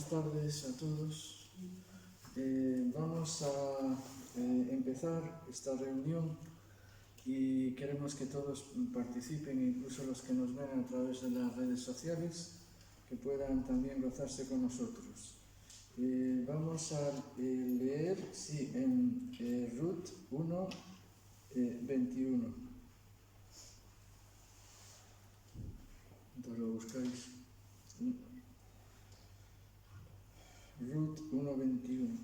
buenas tardes a todos. Vamos a empezar esta reunión y queremos que todos participen, incluso los que nos ven a través de las redes sociales, que puedan también gozarse con nosotros. Vamos a leer en Ruth 1, 21. Entonces lo buscáis. Ruth 1, 21.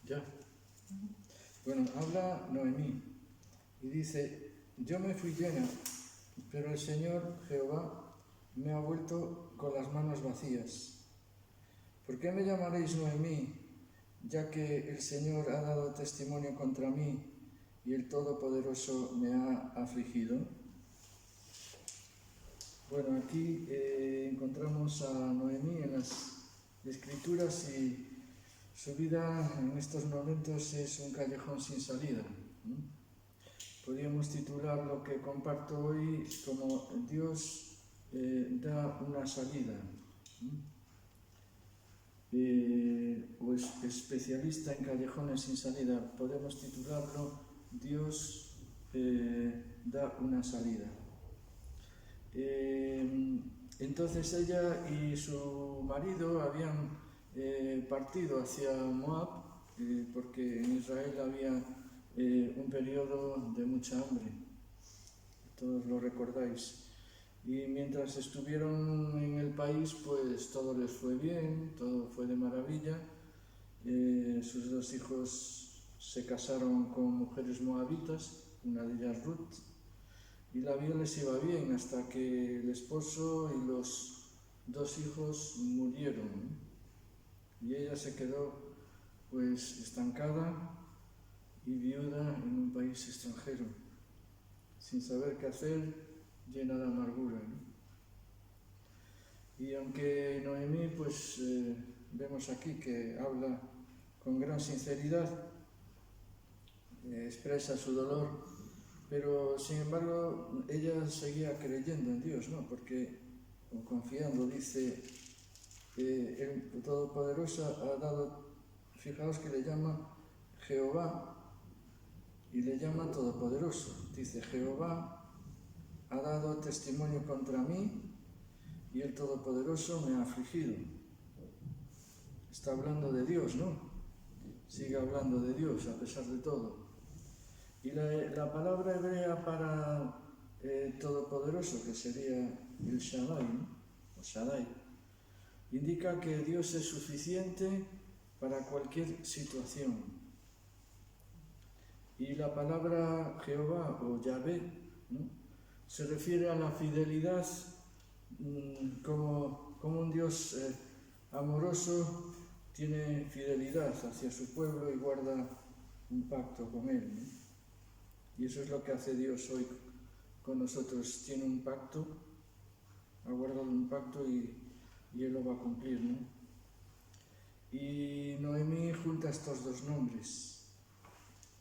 Ya. Bueno, habla Noemí y dice: yo me fui llena, pero el Señor Jehová me ha vuelto con las manos vacías. ¿Por qué me llamaréis Noemí, ya que el Señor ha dado testimonio contra mí y el Todopoderoso me ha afligido? Bueno, aquí encontramos a Noemí en las Escrituras y su vida en estos momentos es un callejón sin salida. Podríamos titular lo que comparto hoy como Dios da una salida. O especialista en callejones sin salida, podemos titularlo Dios da una salida. Entonces ella y su marido habían partido hacia Moab, porque en Israel había un periodo de mucha hambre, todos lo recordáis. Y mientras estuvieron en el país, pues todo les fue bien, todo fue de maravilla. Sus dos hijos se casaron con mujeres moabitas, una de ellas Ruth, y la vida les iba bien hasta que el esposo y los dos hijos murieron, y ella se quedó pues estancada y viuda en un país extranjero, sin saber qué hacer, llena de amargura, Y aunque Noemí, pues vemos aquí que habla con gran sinceridad, expresa su dolor, pero sin embargo ella seguía creyendo en Dios, o confiando, dice, el Todopoderoso ha dado, fijaos que le llama Jehová y le llama Todopoderoso, dice: Jehová ha dado testimonio contra mí y el Todopoderoso me ha afligido. Está hablando de Dios, ¿no? Sigue hablando de Dios a pesar de todo. Y la palabra hebrea para Todopoderoso, que sería el Shaddai, ¿no? O Shaddai, indica que Dios es suficiente para cualquier situación. Y la palabra Jehová o Yahvé, ¿no?, se refiere a la fidelidad, como un Dios amoroso tiene fidelidad hacia su pueblo y guarda un pacto con él, ¿no? Y eso es lo que hace Dios hoy con nosotros. Tiene un pacto, ha guardado un pacto y él lo va a cumplir, ¿no? Y Noemí junta estos dos nombres,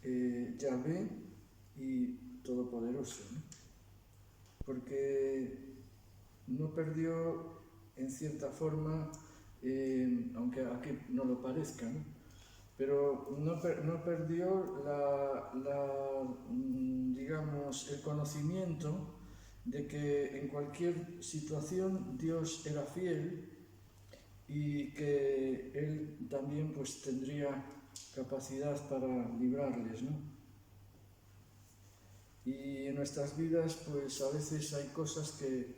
Yahvé y Todopoderoso, ¿no? Porque no perdió, en cierta forma, aunque aquí no lo parezca, ¿no?, pero no perdió digamos, el conocimiento de que en cualquier situación Dios era fiel y que Él también pues tendría capacidad para librarles, ¿no? Y en nuestras vidas pues a veces hay cosas que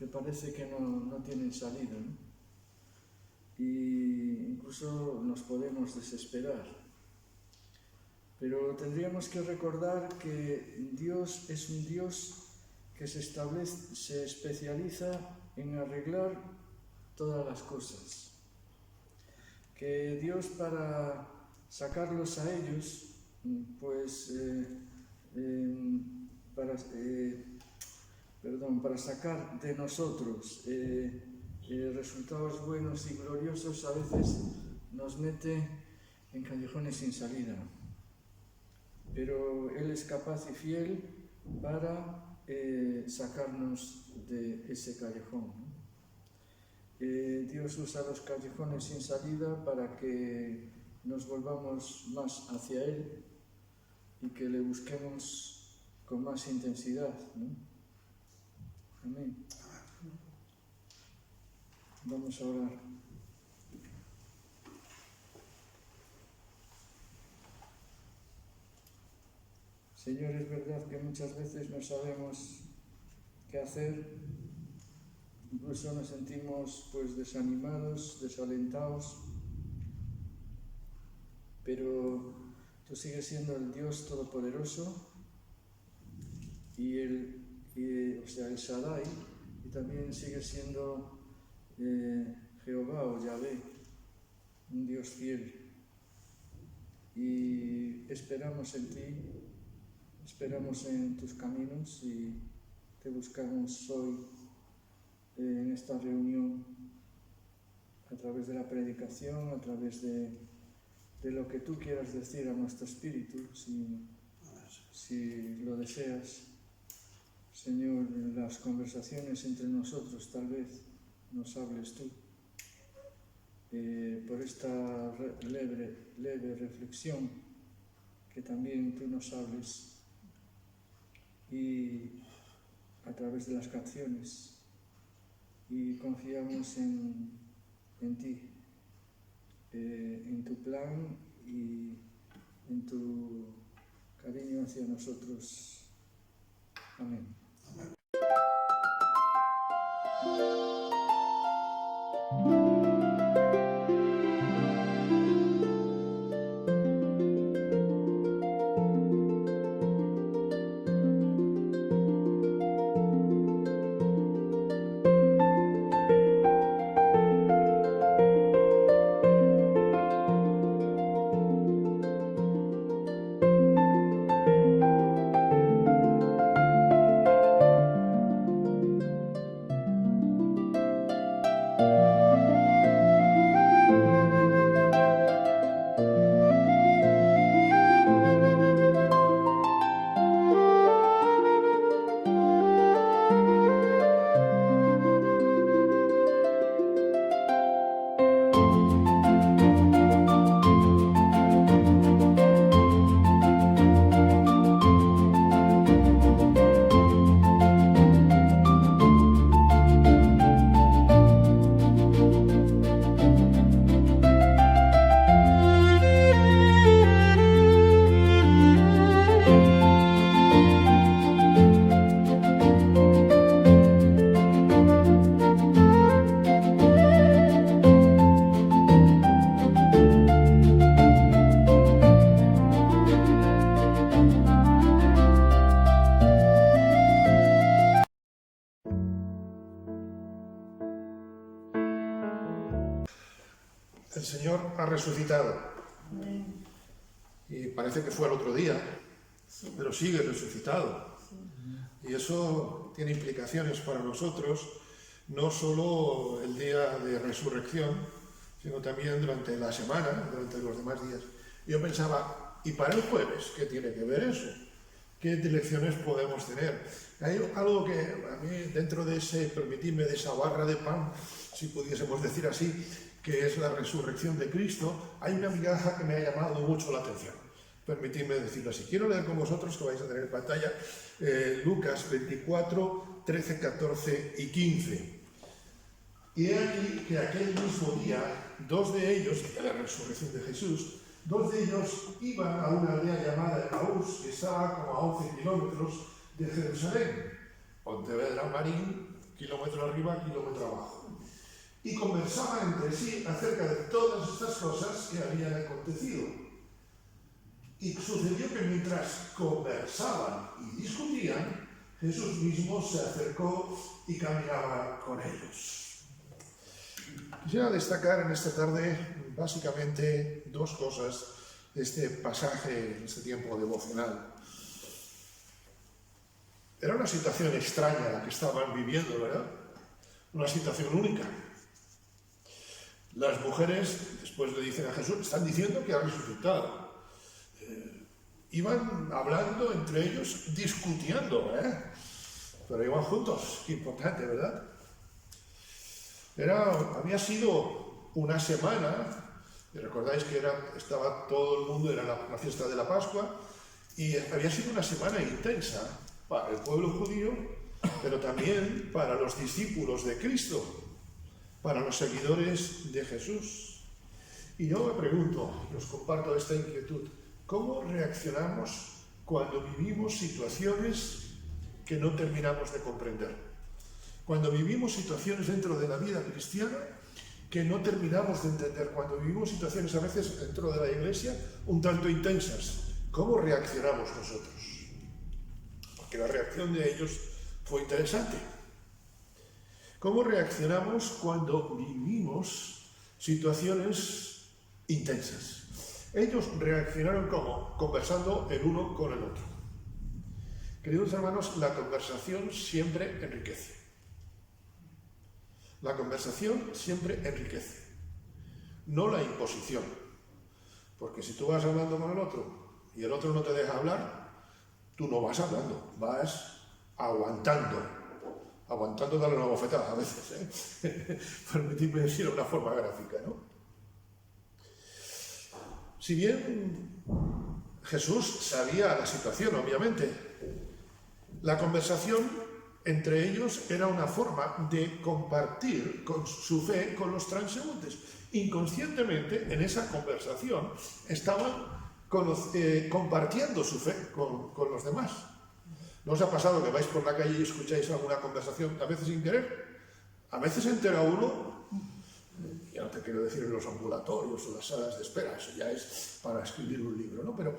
parece que no tienen salida, ¿no? Y incluso nos podemos desesperar. Pero tendríamos que recordar que Dios es un Dios que se especializa en arreglar todas las cosas. Que Dios, para sacarlos a ellos, pues para sacar de nosotros resultados buenos y gloriosos, a veces nos mete en callejones sin salida. pero Él es capaz y fiel para sacarnos de ese callejón, ¿no? Dios usa los callejones sin salida para que nos volvamos más hacia Él y que le busquemos con más intensidad, ¿no? Amén. Vamos a orar. Señor, es verdad que muchas veces no sabemos qué hacer, incluso nos sentimos pues desanimados, desalentados, pero tú sigues siendo el Dios Todopoderoso y el Shaddai, y también sigues siendo Jehová o Yahvé, un Dios fiel, y esperamos en ti, esperamos en tus caminos y te buscamos hoy en esta reunión a través de la predicación, a través de lo que tú quieras decir a nuestro espíritu, si lo deseas. Señor, en las conversaciones entre nosotros tal vez nos hables tú. Por esta leve reflexión, que también tú nos hables, y a través de las canciones, y confiamos en ti, en tu plan y en tu cariño hacia nosotros. Amén. El Señor ha resucitado. Amén. Y parece que fue el otro día, Sí. pero sigue resucitado. Sí. Y eso tiene implicaciones para nosotros, no solo el día de resurrección, sino también durante la semana, durante los demás días. Yo pensaba, ¿y para el jueves qué tiene que ver eso? ¿Qué lecciones podemos tener? Hay algo que a mí, dentro de permitidme, de esa barra de pan, si pudiésemos decir así, que es la resurrección de Cristo, hay una migaja que me ha llamado mucho la atención. Permitidme decirlo así. Quiero leer con vosotros, que vais a tener en pantalla, Lucas 24, 13, 14 y 15. Y he aquí que aquel mismo día, dos de ellos, de la resurrección de Jesús, dos de ellos iban a una aldea llamada Emaús, que estaba como a 11 kilómetros de Jerusalén. Pontevedra Marín, kilómetro arriba, kilómetro abajo. Y conversaban entre sí acerca de todas estas cosas que habían acontecido. Y sucedió que mientras conversaban y discutían, Jesús mismo se acercó y caminaba con ellos. Quisiera destacar en esta tarde básicamente dos cosas de este pasaje, en este tiempo devocional. Era una situación extraña la que estaban viviendo, ¿verdad? Una situación única. Las mujeres, después le dicen a Jesús, están diciendo que ha resucitado. Y iban hablando entre ellos, discutiendo, pero iban juntos, qué importante, ¿verdad? Había sido una semana, y recordáis que estaba todo el mundo, era la fiesta de la Pascua, y había sido una semana intensa para el pueblo judío, pero también para los discípulos de Cristo, para los seguidores de Jesús. Y yo me pregunto, y os comparto esta inquietud, ¿cómo reaccionamos cuando vivimos situaciones que no terminamos de comprender? Cuando vivimos situaciones dentro de la vida cristiana que no terminamos de entender, cuando vivimos situaciones a veces dentro de la iglesia un tanto intensas, ¿cómo reaccionamos nosotros? Porque la reacción de ellos fue interesante. ¿Cómo reaccionamos cuando vivimos situaciones intensas? Ellos reaccionaron ¿cómo? Conversando el uno con el otro. Queridos hermanos, la conversación siempre enriquece. La conversación siempre enriquece, no la imposición. Porque si tú vas hablando con el otro y el otro no te deja hablar, tú no vas hablando, vas aguantando darle una bofetada a veces, permitidme decirlo de una forma gráfica, ¿no? Si bien Jesús sabía la situación, obviamente, la conversación entre ellos era una forma de compartir con su fe con los transeúntes. Inconscientemente, en esa conversación, estaban compartiendo su fe con los demás. ¿No os ha pasado que vais por la calle y escucháis alguna conversación, a veces sin querer? A veces se entera uno, ya no te quiero decir en los ambulatorios o las salas de espera, eso ya es para escribir un libro, ¿no? Pero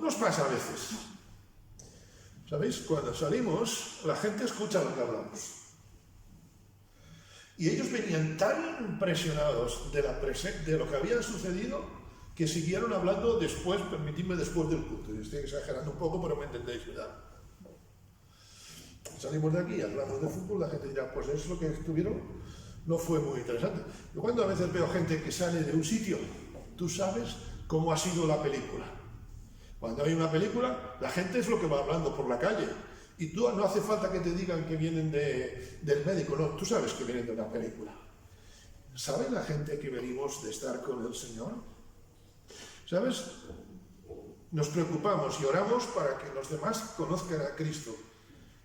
nos pasa a veces. ¿Sabéis? Cuando salimos, la gente escucha lo que hablamos. Y ellos venían tan impresionados de lo que había sucedido que siguieron hablando después, permitidme, después del culto. Yo estoy exagerando un poco, pero me entendéis, ¿verdad? Salimos de aquí, hablamos de fútbol, la gente dirá, pues eso que estuvieron no fue muy interesante. Yo cuando a veces veo gente que sale de un sitio, tú sabes cómo ha sido la película. Cuando hay una película, la gente es lo que va hablando por la calle. Y tú no hace falta que te digan que vienen del médico, no, tú sabes que vienen de una película. ¿Sabe la gente que venimos de estar con el Señor? ¿Sabes? Nos preocupamos y oramos para que los demás conozcan a Cristo.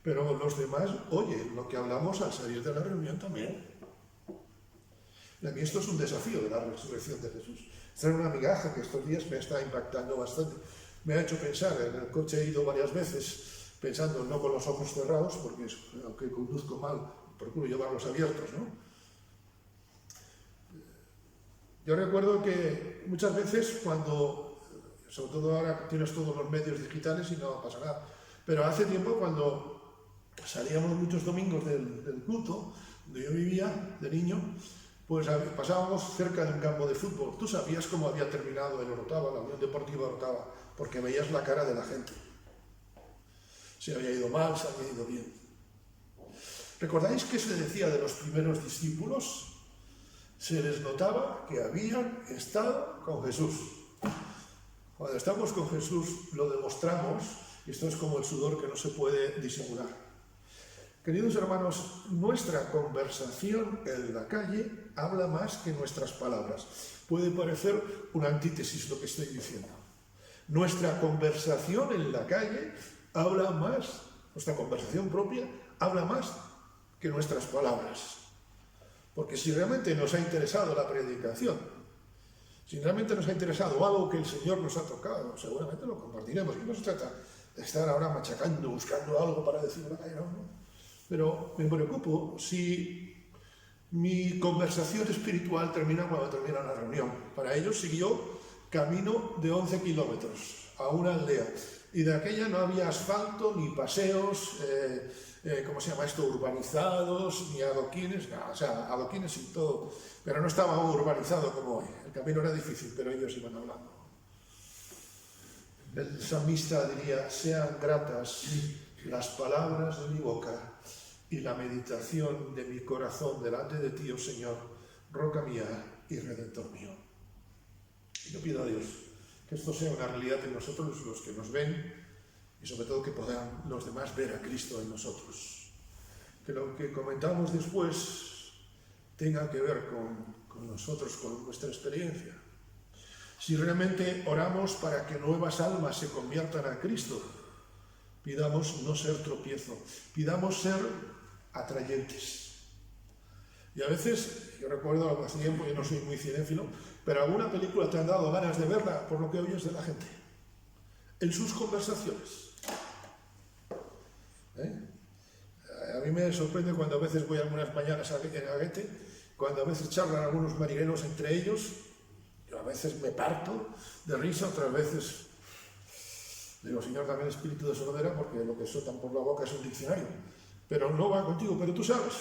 Pero los demás oyen lo que hablamos al salir de la reunión también. Y a mí esto es un desafío de la resurrección de Jesús. Esta es una migaja que estos días me está impactando bastante. Me ha hecho pensar, en el coche he ido varias veces pensando no con los ojos cerrados, porque aunque conduzco mal, procuro llevarlos abiertos, ¿no? Yo recuerdo que muchas veces cuando, sobre todo ahora tienes todos los medios digitales y no pasa nada, pero hace tiempo cuando salíamos muchos domingos del culto, donde yo vivía de niño, pues pasábamos cerca de un campo de fútbol. Tú sabías cómo había terminado el Orotava, la Unión Deportiva Orotava, porque veías la cara de la gente. Se había ido mal, se había ido bien. ¿Recordáis qué se decía de los primeros discípulos? Se les notaba que habían estado con Jesús. Cuando estamos con Jesús lo demostramos, y esto es como el sudor que no se puede disimular. Queridos hermanos, nuestra conversación en la calle habla más que nuestras palabras. Puede parecer una antítesis lo que estoy diciendo. Nuestra conversación en la calle habla más, nuestra conversación propia habla más que nuestras palabras. Porque si realmente nos ha interesado la predicación, si realmente nos ha interesado algo que el Señor nos ha tocado, seguramente lo compartiremos. Y no se trata de estar ahora machacando, buscando algo para decir una calle, no. Pero me preocupo si mi conversación espiritual termina cuando termina la reunión. Para ello siguió camino de 11 kilómetros a una aldea. Y de aquella no había asfalto, ni paseos, ¿cómo se llama esto? Urbanizados, ni adoquines, no, o sea, adoquines y todo. Pero no estaba urbanizado como hoy. El camino era difícil, pero ellos iban hablando. El salmista diría, sean gratas las palabras de mi boca y la meditación de mi corazón delante de ti, oh Señor, roca mía y redentor mío. Y yo pido a Dios que esto sea una realidad en nosotros, los que nos ven, y sobre todo que puedan los demás ver a Cristo en nosotros. Que lo que comentamos después tenga que ver con nosotros, con nuestra experiencia. Si realmente oramos para que nuevas almas se conviertan a Cristo, pidamos no ser tropiezo, pidamos ser atrayentes. Y a veces, yo recuerdo hace tiempo, yo no soy muy cinéfilo, pero alguna película te han dado ganas de verla por lo que oyes de la gente, en sus conversaciones. A mí me sorprende cuando a veces voy algunas mañanas en Aguete, cuando a veces charlan algunos marineros entre ellos, yo a veces me parto de risa, otras veces digo, Señor, dame espíritu de sordera, porque lo que sueltan por la boca es un diccionario, pero no va contigo, pero tú sabes.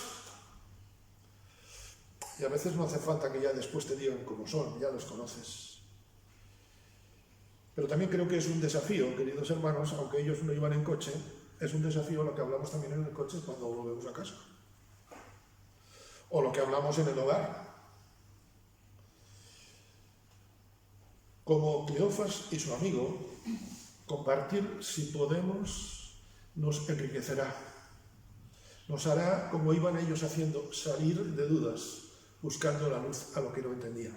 Y a veces no hace falta que ya después te digan cómo son, ya los conoces. Pero también creo que es un desafío, queridos hermanos, aunque ellos no iban en coche, es un desafío lo que hablamos también en el coche cuando volvemos a casa. O lo que hablamos en el hogar. Como Cleofas y su amigo, compartir, si podemos, nos enriquecerá. Nos hará, como iban ellos haciendo, salir de dudas, buscando la luz a lo que no entendían.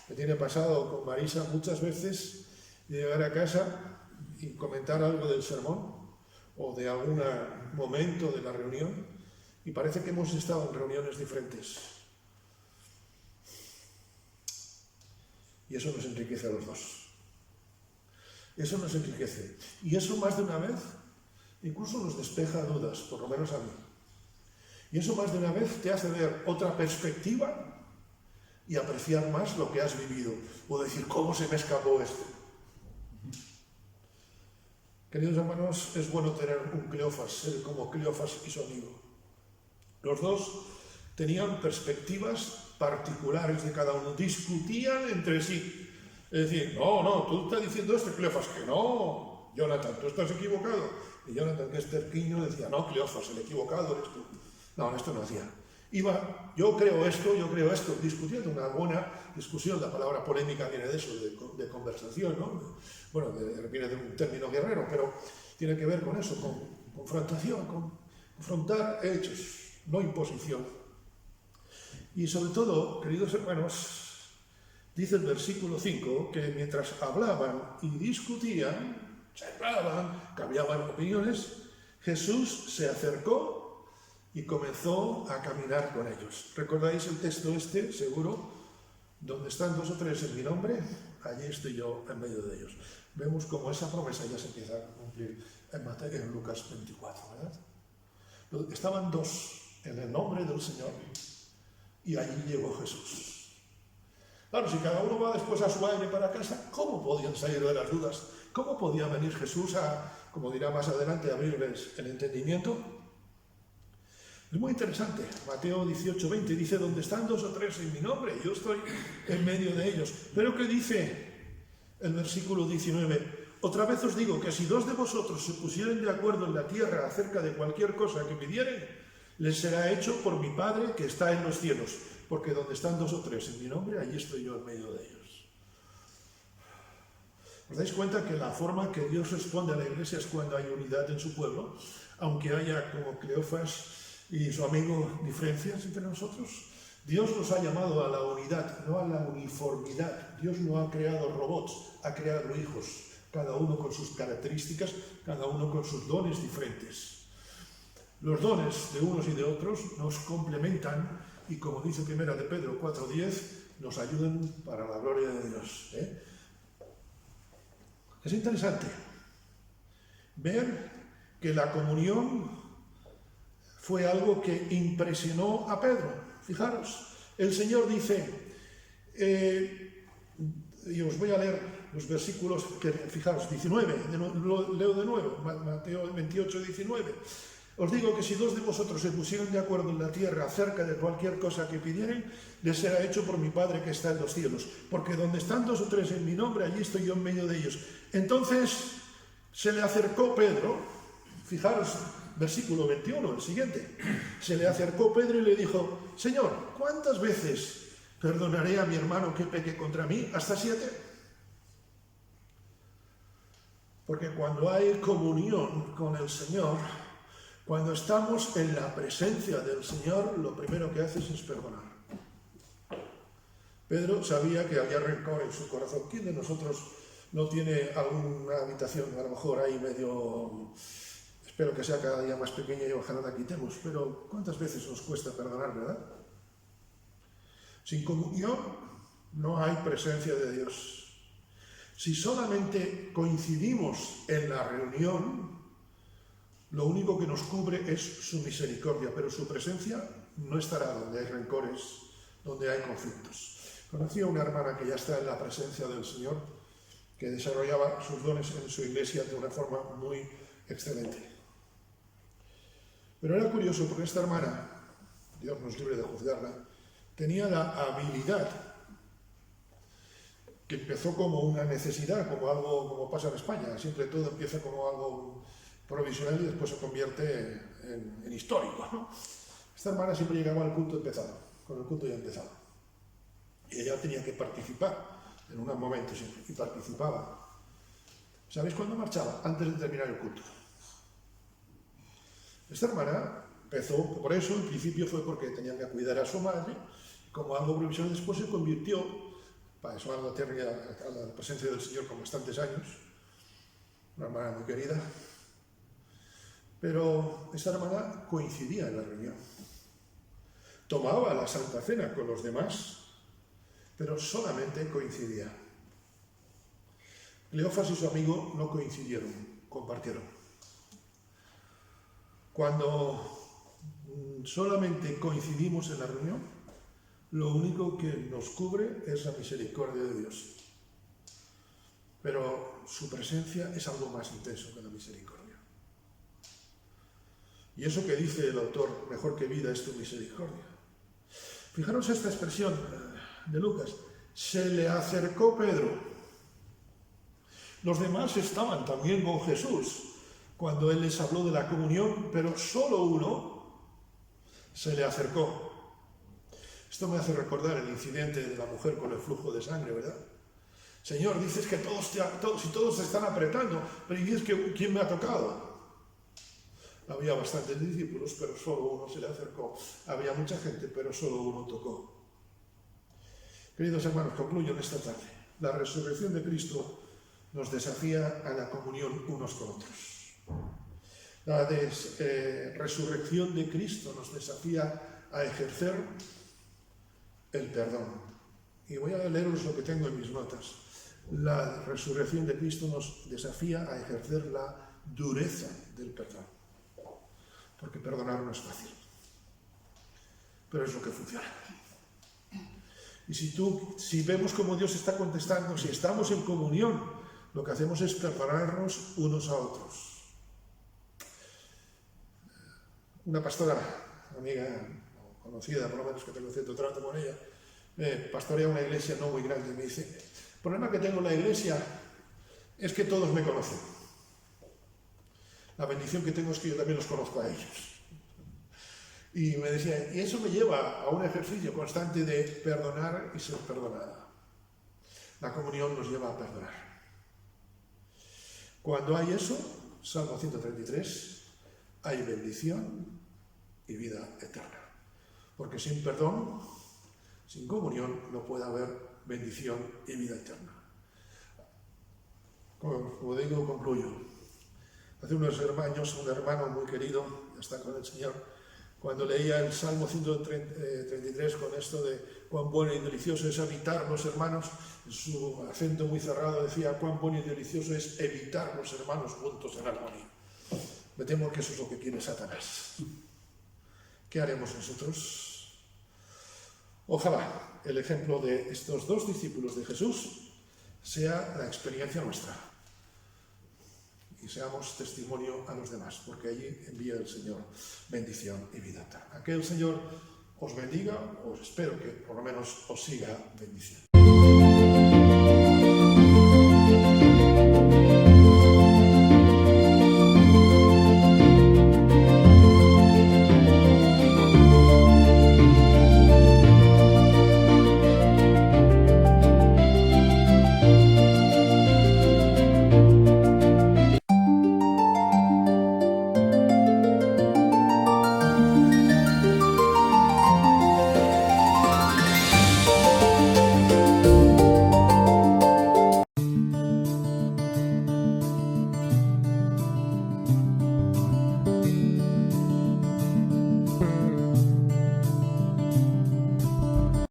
Me tiene pasado con Marisa muchas veces llegar a casa y comentar algo del sermón o de algún momento de la reunión y parece que hemos estado en reuniones diferentes. Y eso nos enriquece a los dos. Eso nos enriquece. Y eso más de una vez incluso nos despeja dudas, por lo menos a mí. Y eso más de una vez te hace ver otra perspectiva y apreciar más lo que has vivido. O decir, ¿cómo se me escapó esto? Queridos hermanos, es bueno tener un Cleofas, ser como Cleofas y su amigo. Los dos tenían perspectivas particulares de cada uno, discutían entre sí. Es decir, no, tú estás diciendo esto, Cleofas, que no, Jonathan, tú estás equivocado. Y Jonathan, que es terquiño, decía, no, Cleofas, el equivocado eres tú. No, esto no hacía. Iba, yo creo esto, discutiendo una buena discusión. La palabra polémica viene de eso, de conversación, ¿no? Bueno, viene de un término guerrero, pero tiene que ver con eso, con confrontación, con confrontar hechos, no imposición. Y sobre todo, queridos hermanos, dice el versículo 5 que mientras hablaban y discutían, charlaban, cambiaban opiniones, Jesús se acercó y comenzó a caminar con ellos. ¿Recordáis el texto este, seguro? Donde están 2 o 3 en mi nombre, allí estoy yo en medio de ellos. Vemos cómo esa promesa ya se empieza a cumplir en Lucas 24, ¿verdad? Estaban 2 en el nombre del Señor y allí llegó Jesús. Claro, si cada uno va después a su aire para casa, ¿cómo podían salir de las dudas? ¿Cómo podía venir Jesús a, como dirá más adelante, abrirles el entendimiento? Es muy interesante. Mateo 18:20 dice, donde están 2 o 3 en mi nombre, yo estoy en medio de ellos. Pero ¿qué dice el versículo 19? Otra vez os digo que si 2 de vosotros se pusieren de acuerdo en la tierra acerca de cualquier cosa que pidieren, les será hecho por mi Padre que está en los cielos. Porque donde están 2 o 3 en mi nombre, allí estoy yo en medio de ellos. ¿Os dais cuenta que la forma que Dios responde a la iglesia es cuando hay unidad en su pueblo? Aunque haya, como Cleofas y su amigo, diferencias entre nosotros. Dios nos ha llamado a la unidad, no a la uniformidad. Dios no ha creado robots, ha creado hijos, cada uno con sus características, cada uno con sus dones diferentes. Los dones de unos y de otros nos complementan y, como dice 1 de Pedro 4:10, nos ayudan para la gloria de Dios. Es interesante ver que la comunión fue algo que impresionó a Pedro. Fijaros, el Señor dice, y os voy a leer los versículos, fijaros, 19, leo de nuevo, Mateo 28:19. Os digo que si 2 de vosotros se pusieran de acuerdo en la tierra acerca de cualquier cosa que pidieren, les será hecho por mi Padre que está en los cielos. Porque donde están 2 o 3 en mi nombre, allí estoy yo en medio de ellos. Entonces se le acercó Pedro, fijaros, versículo 21, el siguiente. Se le acercó Pedro y le dijo, Señor, ¿cuántas veces perdonaré a mi hermano que peque contra mí? ¿Hasta 7? Porque cuando hay comunión con el Señor, cuando estamos en la presencia del Señor, lo primero que haces es perdonar. Pedro sabía que había rencor en su corazón. ¿Quién de nosotros no tiene alguna habitación, a lo mejor ahí medio... Espero que sea cada día más pequeña y ojalá la quitemos, pero ¿cuántas veces nos cuesta perdonar, verdad? Sin comunión no hay presencia de Dios. Si solamente coincidimos en la reunión, lo único que nos cubre es su misericordia, pero su presencia no estará donde hay rencores, donde hay conflictos. Conocí a una hermana que ya está en la presencia del Señor, que desarrollaba sus dones en su iglesia de una forma muy excelente. Pero era curioso porque esta hermana, Dios nos libre de juzgarla, tenía la habilidad, que empezó como una necesidad, como algo como pasa en España, siempre todo empieza como algo provisional y después se convierte en histórico, ¿no? Esta hermana siempre llegaba al culto empezado, con el culto ya empezado. Y ella tenía que participar en unos momentos y participaba. ¿Sabéis cuándo marchaba? Antes de terminar el culto. Esta hermana empezó por eso, en principio fue porque tenían que cuidar a su madre, como algo provisional, después se convirtió, para eso a la presencia del Señor con bastantes años, una hermana muy querida, pero esta hermana coincidía en la reunión. Tomaba la Santa Cena con los demás, pero solamente coincidía. Cleofas y su amigo no coincidieron, compartieron. Cuando solamente coincidimos en la reunión, lo único que nos cubre es la misericordia de Dios. Pero su presencia es algo más intenso que la misericordia. Y eso que dice el autor, mejor que vida es tu misericordia. Fijaros esta expresión de Lucas, se le acercó Pedro. Los demás estaban también con Jesús cuando él les habló de la comunión, pero solo uno se le acercó. Esto me hace recordar el incidente de la mujer con el flujo de sangre, ¿verdad? Señor, dices que todos se están apretando, pero dices que ¿quién me ha tocado? Había bastantes discípulos, pero solo uno se le acercó. Había mucha gente, pero solo uno tocó. Queridos hermanos, concluyo en esta tarde. La resurrección de Cristo nos desafía a la comunión unos con otros. La resurrección de Cristo nos desafía a ejercer el perdón. Y voy a leeros lo que tengo en mis notas. La resurrección de Cristo nos desafía a ejercer la dureza del perdón. Porque perdonar no es fácil. Pero es lo que funciona. Y si vemos cómo Dios está contestando, si estamos en comunión, lo que hacemos es perdonarnos unos a otros. Una pastora, amiga conocida, por lo menos que tengo cierto trato con ella, pastorea una iglesia no muy grande, me dice, el problema que tengo en la iglesia es que todos me conocen. La bendición que tengo es que yo también los conozco a ellos. Y me decía, y eso me lleva a un ejercicio constante de perdonar y ser perdonada. La comunión nos lleva a perdonar. Cuando hay eso, Salmo 133, hay bendición y vida eterna. Porque sin perdón, sin comunión, no puede haber bendición y vida eterna. Como digo, concluyo. Hace unos años, un hermano muy querido, ya está con el Señor, cuando leía el Salmo 133 con esto de cuán bueno y delicioso es habitar los hermanos, en su acento muy cerrado decía cuán bueno y delicioso es evitar los hermanos juntos en armonía. Me temo que eso es lo que quiere Satanás. ¿Qué haremos nosotros? Ojalá el ejemplo de estos dos discípulos de Jesús sea la experiencia nuestra. Y seamos testimonio a los demás, porque allí envía el Señor bendición y vida eterna. Que el Señor os bendiga, os espero que por lo menos os siga bendiciendo.